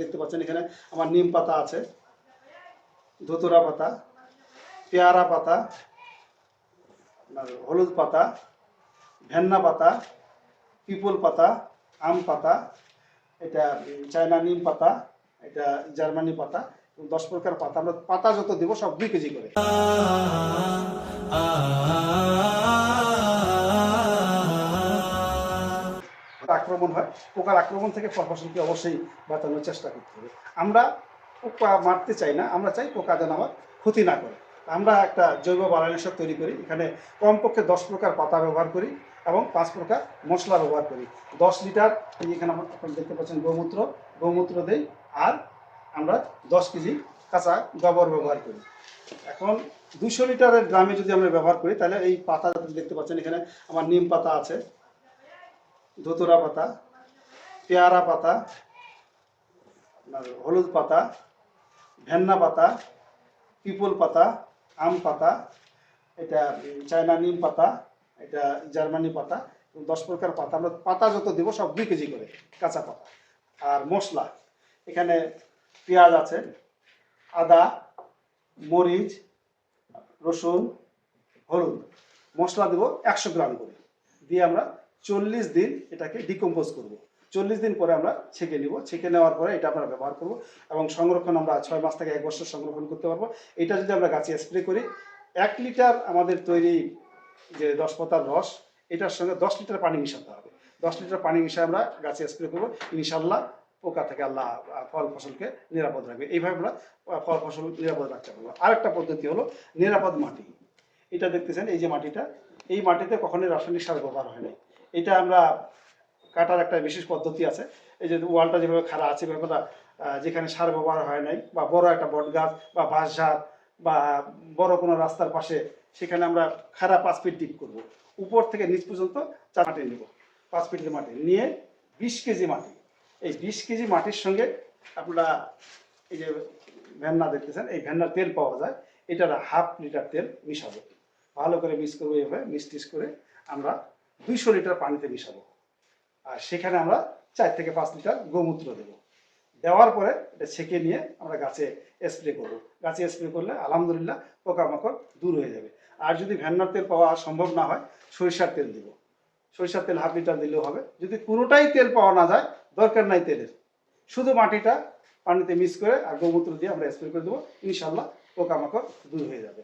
দেখতে পাচ্ছেন এখানে আমার নিম পাতা আছে, ধুতুরা পাতা, পেয়ারা পাতা, হলুদ পাতা, ভেন্না পাতা, পিপল পাতা, আম পাতা, এটা চায়না নিম পাতা, এটা জার্মানি পাতা, 10 প্রকার পাতা। আমরা পাতা যত দেবো সব 2 কেজি করে। আক্রমণ হয়, পোকার আক্রমণ থেকে ফসলকে অবশ্যই বাঁচানোর চেষ্টা করতে হবে। আমরা পোকা মারতে চাই না, আমরা চাই পোকা যেন আমার ক্ষতি না করে। আমরা একটা জৈব বালাইনাশক তৈরি করি, এখানে কমপক্ষে 10 প্রকার পাতা ব্যবহার করি এবং 5 প্রকার মশলা ব্যবহার করি। 10 লিটার এখানে আপনারা দেখতে পাচ্ছেন গৌমূত্র দেই, আর আমরা 10 কেজি কাঁচা গোবর ব্যবহার করি। এখন 200 লিটারের ড্রামে যদি আমরা ব্যবহার করি, তাহলে এই পাতা দেখতে পাচ্ছেন এখানে আমার নিম পাতা আছে, ধুতুরা পাতা, পেয়ারা পাতা, হলুদ পাতা, ভেন্না পাতা, পিপল পাতা, আম পাতা, এটা চায়না নিম পাতা, এটা জার্মানি পাতা, 10 প্রকার পাতা। আমরা পাতা যত দেবো সব 2 কেজি করে কাঁচা পাতা। আর মশলা এখানে পেঁয়াজ আছে, আদা, মরিচ, রসুন, হলুদ, মশলা দেবো 100 গ্রাম করে দিয়ে আমরা 40 দিন এটাকে ডিকম্পোজ করব। 40 দিন পরে আমরা ছেঁকে নিব। ছেঁকে নেওয়ার পরে এটা আমরা ব্যবহার করব এবং সংরক্ষণ আমরা 6 মাস থেকে 1 বছর সংরক্ষণ করতে পারবো। এটা যদি আমরা গাছে স্প্রে করি, 1 লিটার আমাদের তৈরি যে 10 পাতার রস, এটার সঙ্গে 10 লিটার পানি মিশাতে হবে। 10 লিটার পানি মিশিয়ে আমরা গাছে স্প্রে করবো। ইনশাল্লাহ পোকা থেকে আল্লাহ ফল ফসলকে নিরাপদ রাখবে। এইভাবে আমরা ফল ফসল নিরাপদ রাখতে পারবো। আরেকটা পদ্ধতি হলো নিরাপদ মাটি। এটা দেখতেছেন, এই যে মাটিটা, এই মাটিতে কখনোই রাসায়নিক সার ব্যবহার হয় না। এটা আমরা কাটার একটা বিশেষ পদ্ধতি আছে। এই যে ওয়ালটা যেভাবে খাড়া আছে, এভাবে যেখানে সার ব্যবহার হয় নাই, বা বড় একটা বট গাছ বা বাঁশঝাড় বা বড় কোনো রাস্তার পাশে, সেখানে আমরা খাড়া 5 ফিট ডিপ করব। উপর থেকে নিচ পর্যন্ত মাটি নেব, 5 ফিটের মাটি নিয়ে 20 কেজি মাটি, এই 20 কেজি মাটির সঙ্গে আপনারা এই যে ভেন্না দেখতেছেন, এই ভেন্নার তেল পাওয়া যায়, এটার 1/2 লিটার তেল মিশাবো। ভালো করে মিক্স করবো। এইভাবে মিক্স করে আমরা 200 লিটার পানিতে মিশাবো। আর সেখানে আমরা 4 থেকে 5 লিটার গোমূত্র দেবো। দেওয়ার পরে এটা ছেঁকে নিয়ে আমরা গাছে স্প্রে করবো। গাছে স্প্রে করলে আলহামদুলিল্লাহ পোকামাকড় দূর হয়ে যাবে। আর যদি ভেন্নার তেল পাওয়া সম্ভব না হয়, সরিষার তেল দিব। সরিষার তেল 1/2 লিটার দিলেও হবে। যদি পুরোটাই তেল পাওয়া না যায়, দরকার নাই তেলের, শুধু মাটিটা পানিতে মিক্স করে আর গোমূত্র দিয়ে আমরা স্প্রে করে দেবো। ইনশাল্লাহ পোকামাকড় দূর হয়ে যাবে।